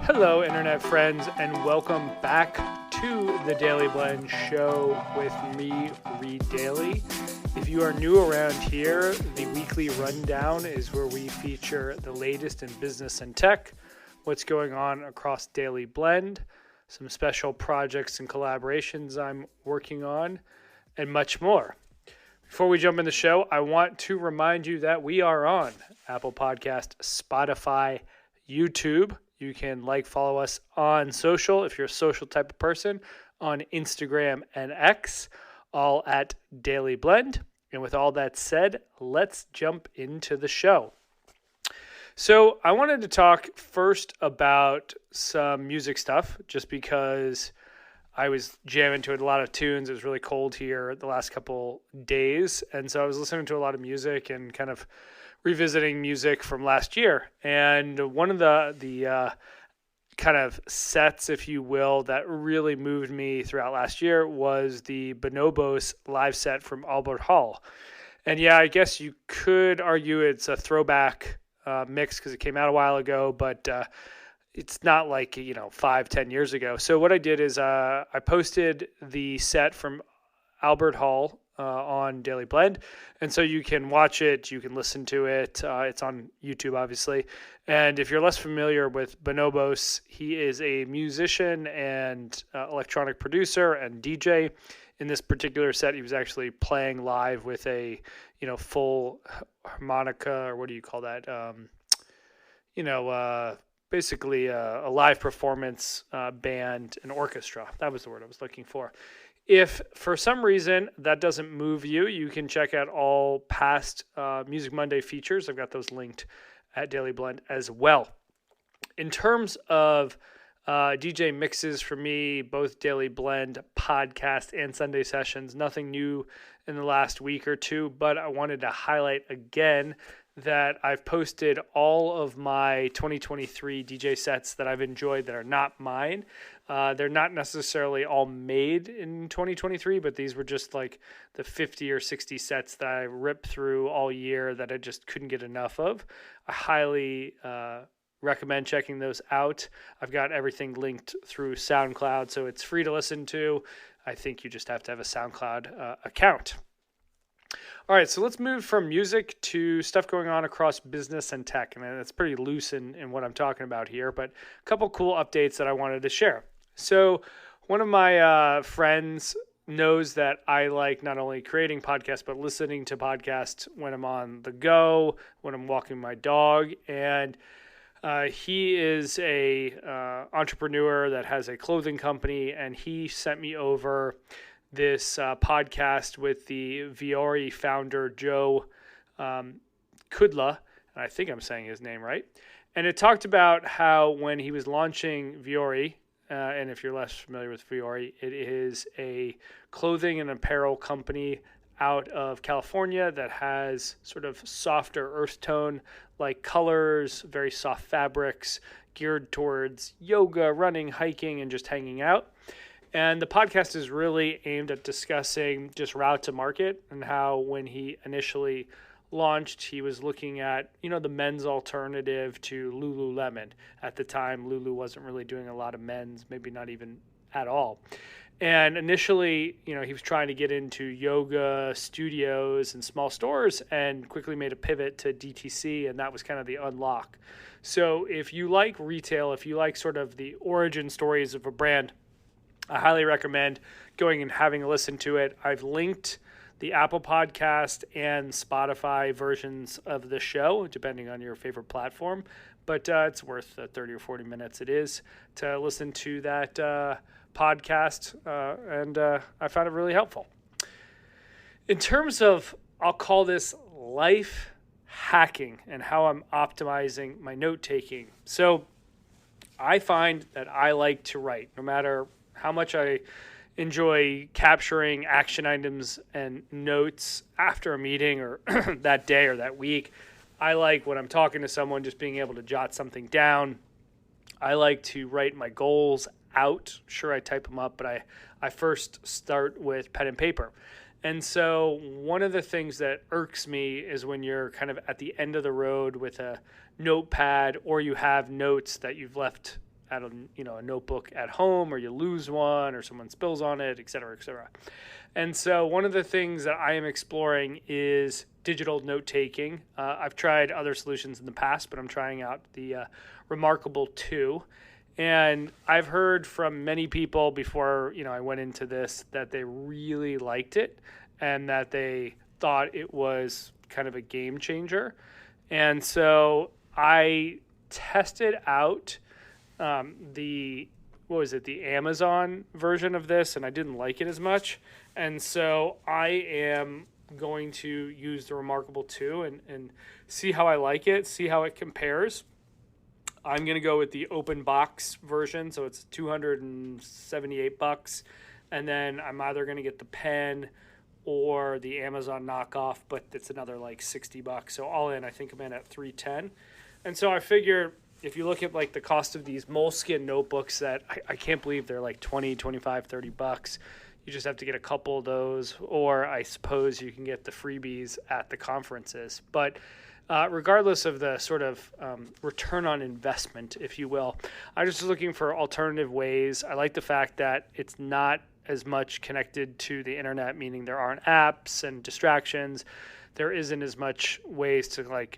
Hello, Internet friends, and welcome back to the Dailey Blend show with me, Reed Dailey. If you are new around here, the weekly rundown is where we feature the latest in business and tech, what's going on across Dailey Blend, some special projects and collaborations I'm working on, and much more. Before we jump in the show, I want to remind you that we are on Apple Podcast, Spotify, YouTube. You can follow us on social if you're a social type of person, on Instagram and X, all at Dailey Blend. And with all that said, let's jump into the show. So I wanted to talk first about some music stuff, just because I was jamming to a lot of tunes. It was really cold here the last couple days. And so I was listening to a lot of music and kind of revisiting music from last year. And one of the kind of sets, if you will, that really moved me throughout last year was the Bonobos live set from Albert Hall. And yeah, I guess you could argue it's a throwback mix because it came out a while ago, but it's not like, 5-10 years ago. So what I did is I posted the set from Albert Hall on Dailey Blend. And so you can watch it, you can listen to it. It's on YouTube, obviously. And if you're less familiar with Bonobos, he is a musician and electronic producer and DJ. In this particular set, he was actually playing live with a, full harmonica, or what do you call that? Basically a live performance band, an orchestra. That was the word I was looking for. If for some reason that doesn't move you, you can check out all past Music Monday features. I've got those linked at Dailey Blend as well. In terms of DJ mixes for me, both Dailey Blend podcast and Sunday sessions, nothing new in the last week or two, but I wanted to highlight again that I've posted all of my 2023 DJ sets that I've enjoyed that are not mine. They're not necessarily all made in 2023, but these were just like the 50 or 60 sets that I ripped through all year that I just couldn't get enough of. I highly recommend checking those out. I've got everything linked through SoundCloud, so it's free to listen to. I think you just have to have a SoundCloud account. All right, so let's move from music to stuff going on across business and tech. And it's pretty loose in what I'm talking about here, but a couple cool updates that I wanted to share. So one of my friends knows that I like not only creating podcasts, but listening to podcasts when I'm on the go, when I'm walking my dog. And he is a entrepreneur that has a clothing company, and he sent me over this podcast with the Vuori founder, Joe Kudla, and I think I'm saying his name right. And it talked about how when he was launching Vuori, and if you're less familiar with Vuori, it is a clothing and apparel company out of California that has sort of softer earth tone like colors, very soft fabrics, geared towards yoga, running, hiking, and just hanging out. And the podcast is really aimed at discussing just route to market and how when he initially launched, he was looking at, the men's alternative to Lululemon. At the time, Lulu wasn't really doing a lot of men's, maybe not even at all. And initially, he was trying to get into yoga studios and small stores and quickly made a pivot to DTC, and that was kind of the unlock. So if you like retail, if you like sort of the origin stories of a brand, I highly recommend going and having a listen to it. I've linked the Apple Podcast and Spotify versions of the show, depending on your favorite platform. But it's worth the 30 or 40 minutes it is to listen to that podcast, and I found it really helpful. In terms of, I'll call this life hacking and how I'm optimizing my note-taking. So I find that I like to write, no matter how much I enjoy capturing action items and notes after a meeting or that day or that week. I like when I'm talking to someone just being able to jot something down. I like to write my goals out. Sure, I type them up, but I first start with pen and paper. And so one of the things that irks me is when you're kind of at the end of the road with a notepad or you have notes that you've left at a notebook at home, or you lose one, or someone spills on it, et cetera, et cetera. And so one of the things that I am exploring is digital note taking. I've tried other solutions in the past, but I'm trying out the Remarkable 2. And I've heard from many people before, I went into this, that they really liked it and that they thought it was kind of a game changer. And so I tested out the Amazon version of this, and I didn't like it as much. And so I am going to use the Remarkable 2 and see how I like it, see how it compares. I'm going to go with the open box version, so it's $278, and then I'm either going to get the pen or the Amazon knockoff, but it's another like $60. So all in, I think I'm in at $310. And so I figure if you look at like the cost of these Moleskine notebooks that I can't believe they're like 20, 25, $30. You just have to get a couple of those, or I suppose you can get the freebies at the conferences. But regardless of the sort of return on investment, if you will, I'm just looking for alternative ways. I like the fact that it's not as much connected to the internet, meaning there aren't apps and distractions. There isn't as much ways to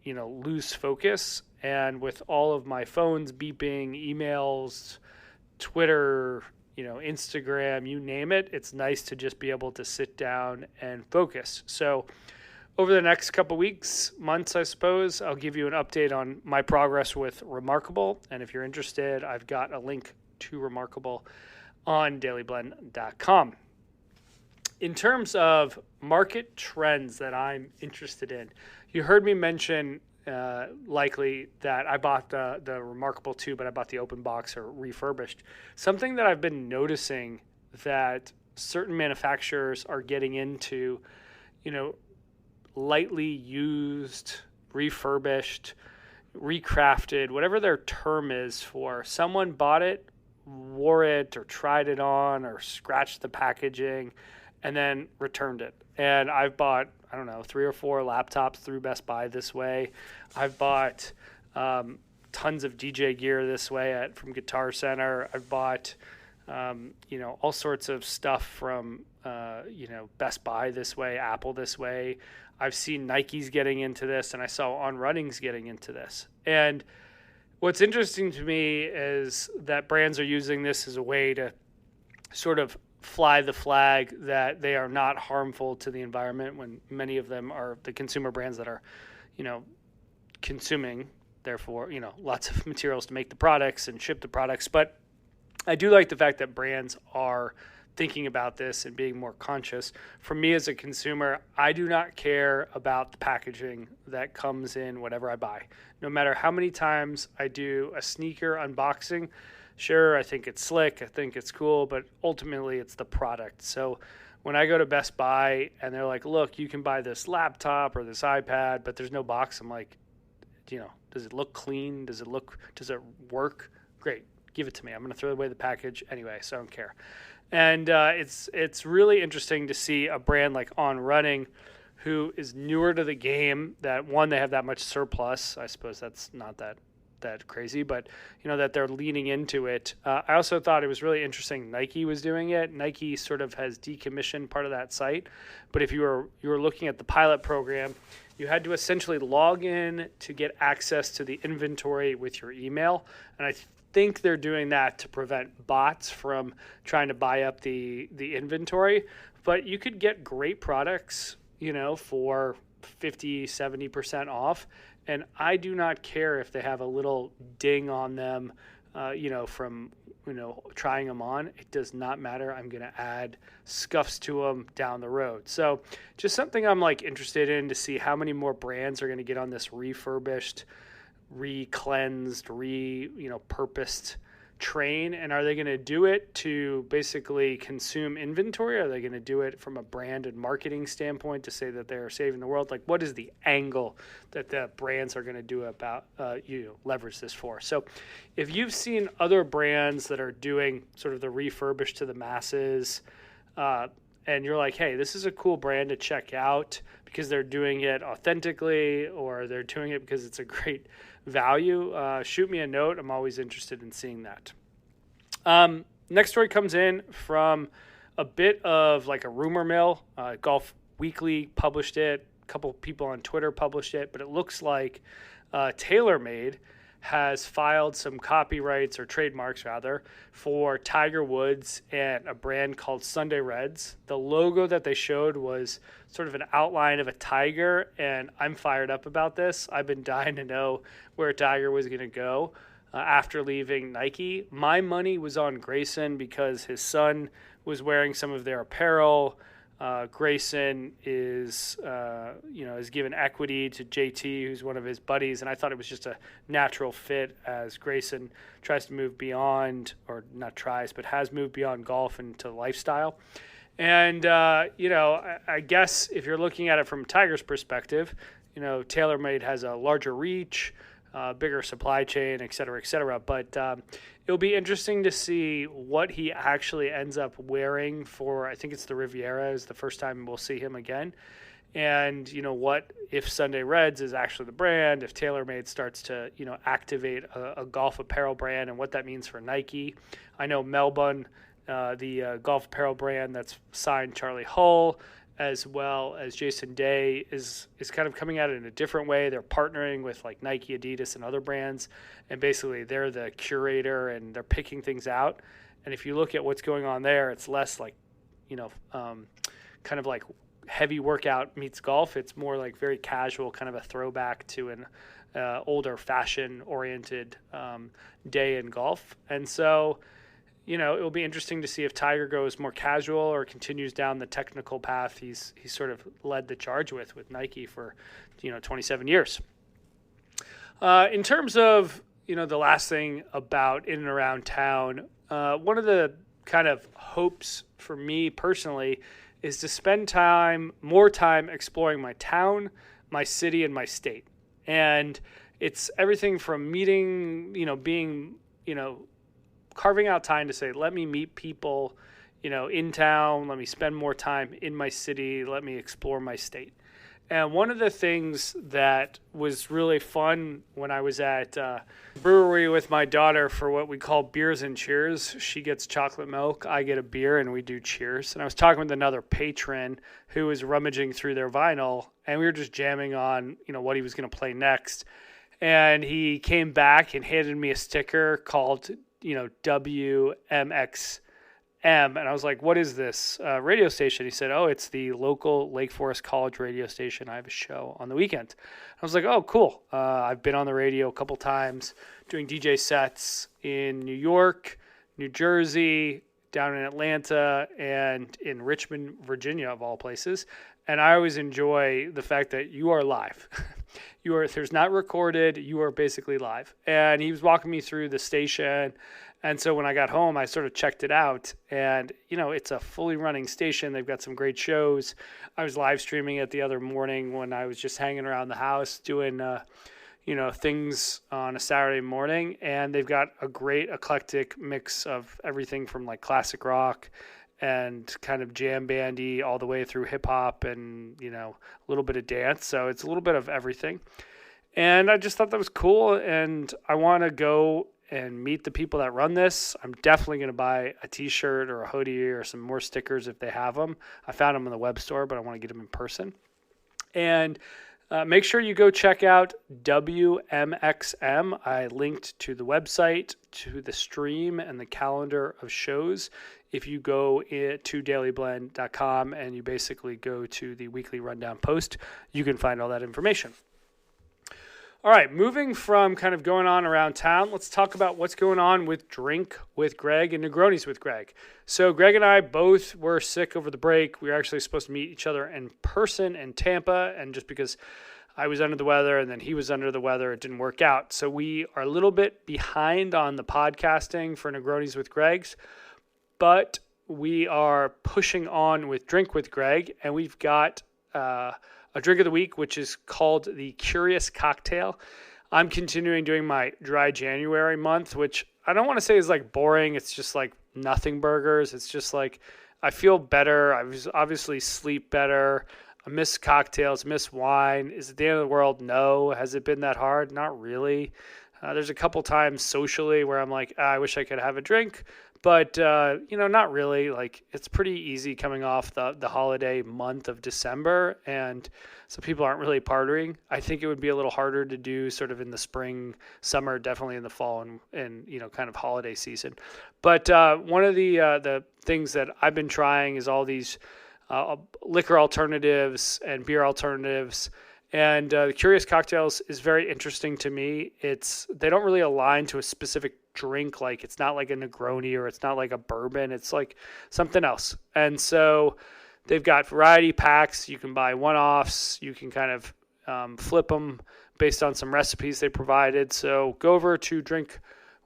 lose focus. And with all of my phones beeping, emails, Twitter, Instagram, you name it, it's nice to just be able to sit down and focus. So over the next couple weeks, months, I suppose, I'll give you an update on my progress with Remarkable. And if you're interested, I've got a link to Remarkable on daileyblend.com. In terms of market trends that I'm interested in, you heard me mention likely that I bought the Remarkable 2, but I bought the open box or refurbished. Something that I've been noticing that certain manufacturers are getting into, lightly used, refurbished, recrafted, whatever their term is for. Someone bought it, wore it, or tried it on, or scratched the packaging, and then returned it. And I've bought, 3 or 4 laptops through Best Buy this way. I've bought tons of DJ gear this way from Guitar Center. I've bought, all sorts of stuff from, Best Buy this way, Apple this way. I've seen Nike's getting into this, and I saw On Running's getting into this. And what's interesting to me is that brands are using this as a way to sort of fly the flag that they are not harmful to the environment, when many of them are the consumer brands that are, consuming, therefore, lots of materials to make the products and ship the products. But I do like the fact that brands are thinking about this and being more conscious. For me as a consumer, I do not care about the packaging that comes in whatever I buy. No matter how many times I do a sneaker unboxing, sure, I think it's slick, I think it's cool, but ultimately it's the product. So when I go to Best Buy and they're like, look, you can buy this laptop or this iPad, but there's no box, I'm like, does it look clean? Does it work? Great, give it to me. I'm going to throw away the package anyway, so I don't care. And it's really interesting to see a brand like On Running, who is newer to the game, that one, they have that much surplus. I suppose that's not that crazy, but that they're leaning into it. I also thought it was really interesting Nike was doing it. Nike sort of has decommissioned part of that site, but if you were looking at the pilot program, you had to essentially log in to get access to the inventory with your email, and I think they're doing that to prevent bots from trying to buy up the inventory. But you could get great products, for 50, 70% off. And I do not care if they have a little ding on them, from, trying them on. It does not matter. I'm going to add scuffs to them down the road. So just something I'm interested in to see how many more brands are going to get on this refurbished, re-cleansed, purposed train. And are they going to do it to basically consume inventory? Are they going to do it from a brand and marketing standpoint to say that they're saving the world? Like, what is the angle that the brands are going to do about leverage this for? So if you've seen other brands that are doing sort of the refurbished to the masses, and you're like, hey, this is a cool brand to check out because they're doing it authentically or they're doing it because it's a great value, shoot me a note. I'm always interested in seeing that. Next story comes in from a bit of like a rumor mill. Golf Weekly published it. A couple of people on Twitter published it, but it looks like TaylorMade has filed some copyrights or trademarks rather for Tiger Woods and a brand called Sunday Reds. The logo that they showed was sort of an outline of a tiger, and I'm fired up about this. I've been dying to know where Tiger was going to go after leaving Nike. My money was on Grayson because his son was wearing some of their apparel. Grayson is given equity to JT, who's one of his buddies, and I thought it was just a natural fit as Grayson tries to move beyond, or not tries, but has moved beyond golf into lifestyle. And, I guess if you're looking at it from Tiger's perspective, TaylorMade has a larger reach, bigger supply chain, et cetera, but it'll be interesting to see what he actually ends up wearing for, I think it's the Riviera is the first time we'll see him again. And, what if Sunday Reds is actually the brand, if TaylorMade starts to, activate a golf apparel brand and what that means for Nike. I know Melbourne, the golf apparel brand that's signed Charlie Hull, as well as Jason Day is kind of coming at it in a different way. They're partnering with like Nike, Adidas, and other brands, and basically they're the curator and they're picking things out. And if you look at what's going on there, it's less like, kind of like heavy workout meets golf. It's more like very casual, kind of a throwback to an older fashion-oriented day in golf. And so, it will be interesting to see if Tiger goes more casual or continues down the technical path he's sort of led the charge with Nike for 27 years. In terms of the last thing about in and around town, one of the kind of hopes for me personally is to spend more time exploring my town, my city, and my state. And it's everything from meeting, carving out time to say, let me meet people, in town, let me spend more time in my city, let me explore my state. And one of the things that was really fun when I was at brewery with my daughter for what we call beers and cheers. She gets chocolate milk, I get a beer, and we do cheers. And I was talking with another patron who was rummaging through their vinyl, and we were just jamming on, what he was going to play next. And he came back and handed me a sticker called WMXM. And I was like, what is this radio station? He said, oh, it's the local Lake Forest College radio station. I have a show on the weekend. I was like, oh, cool. I've been on the radio a couple times doing DJ sets in New York, New Jersey, down in Atlanta, and in Richmond, Virginia, of all places. And I always enjoy the fact that you are live. There's not recorded, you are basically live. And he was walking me through the station. And so when I got home, I sort of checked it out. And, it's a fully running station. They've got some great shows. I was live streaming it the other morning when I was just hanging around the house doing, things on a Saturday morning. And they've got a great eclectic mix of everything from like classic rock and kind of jam bandy all the way through hip hop and, a little bit of dance. So it's a little bit of everything. And I just thought that was cool. And I want to go and meet the people that run this. I'm definitely going to buy a t-shirt or a hoodie or some more stickers if they have them. I found them in the web store, but I want to get them in person. And make sure you go check out WMXM. I linked to the website, to the stream, and the calendar of shows. If you go to daileyblend.com and you basically go to the weekly rundown post, you can find all that information. All right, moving from kind of going on around town, let's talk about what's going on with Drink with Greg and Negronis with Greg. So Greg and I both were sick over the break. We were actually supposed to meet each other in person in Tampa, and just because I was under the weather and then he was under the weather, it didn't work out. So we are a little bit behind on the podcasting for Negronis with Greg's, but we are pushing on with Drink with Greg, and we've got a drink of the week, which is called the Curious Cocktail. I'm continuing doing my dry January month, which I don't want to say is like boring. It's just like nothing burgers. It's just like I feel better. I obviously sleep better. I miss cocktails, miss wine. Is it the end of the world? No. Has it been that hard? Not really. There's a couple times socially where I'm like, I wish I could have a drink, but not really. Like, it's pretty easy coming off the holiday month of December, and so people aren't really partying. I think it would be a little harder to do sort of in the spring, summer, definitely in the fall and kind of holiday season. But one of the things that I've been trying is all these liquor alternatives and beer alternatives. And the Curious Cocktails is very interesting to me. They don't really align to a specific drink. Like, it's not like a Negroni or it's not like a bourbon. It's like something else. And so they've got variety packs. You can buy one-offs. You can kind of flip them based on some recipes they provided. So go over to Drink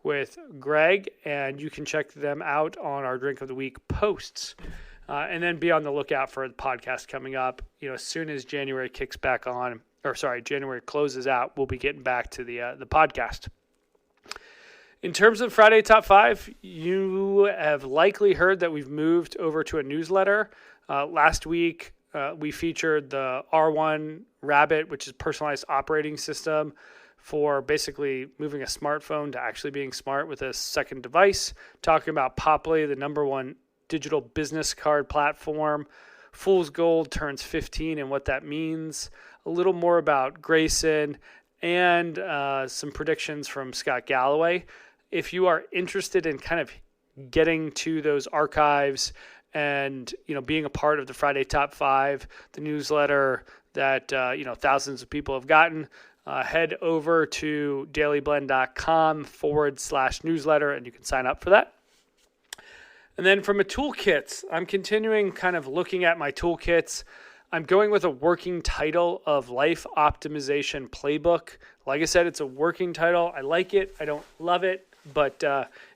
with Greg, and you can check them out on our Drink of the Week posts. And then be on the lookout for the podcast coming up. As soon as January kicks back on, January closes out, we'll be getting back to the podcast. In terms of Friday Top 5, you have likely heard that we've moved over to a newsletter. Last week, we featured the R1 Rabbit, which is personalized operating system for basically moving a smartphone to actually being smart with a second device, talking about Poply, the number one digital business card platform. Fool's Gold turns 15 and what that means. A little more about Grayson and some predictions from Scott Galloway. If you are interested in kind of getting to those archives and being a part of the Friday Top 5, the newsletter that thousands of people have gotten, head over to daileyblend.com/newsletter and you can sign up for that. And then from a toolkits, I'm continuing kind of looking at my toolkits. I'm going with a working title of Life Optimization Playbook. Like I said, it's a working title. I like it. I don't love it, but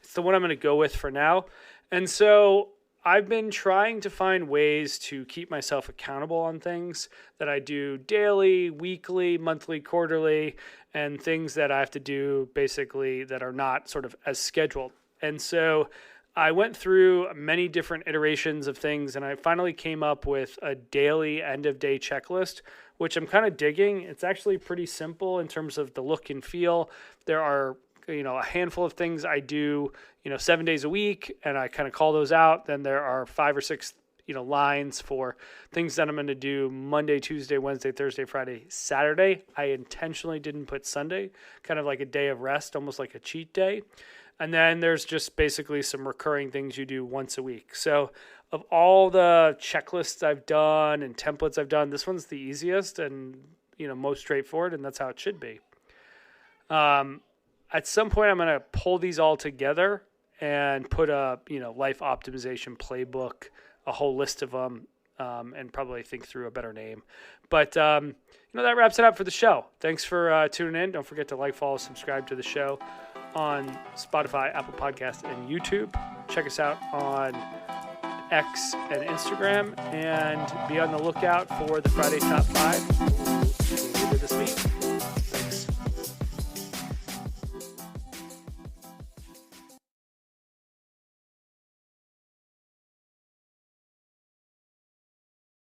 it's the one I'm going to go with for now. And so I've been trying to find ways to keep myself accountable on things that I do daily, weekly, monthly, quarterly, and things that I have to do basically that are not sort of as scheduled. And so I went through many different iterations of things, and I finally came up with a daily end-of-day checklist, which I'm kind of digging. It's actually pretty simple in terms of the look and feel. There are, a handful of things I do, 7 days a week, and I kind of call those out. Then there are 5 or 6, lines for things that I'm going to do Monday, Tuesday, Wednesday, Thursday, Friday, Saturday. I intentionally didn't put Sunday, kind of like a day of rest, almost like a cheat day. And then there's just basically some recurring things you do once a week. So of all the checklists I've done and templates I've done, this one's the easiest and, most straightforward, and that's how it should be. At some point, I'm going to pull these all together and put a, life optimization playbook, a whole list of them, and probably think through a better name. But, that wraps it up for the show. Thanks for tuning in. Don't forget to like, follow, subscribe to the show on Spotify, Apple Podcasts, and YouTube. Check us out on X and Instagram, and be on the lookout for the Friday Top 5 later this week.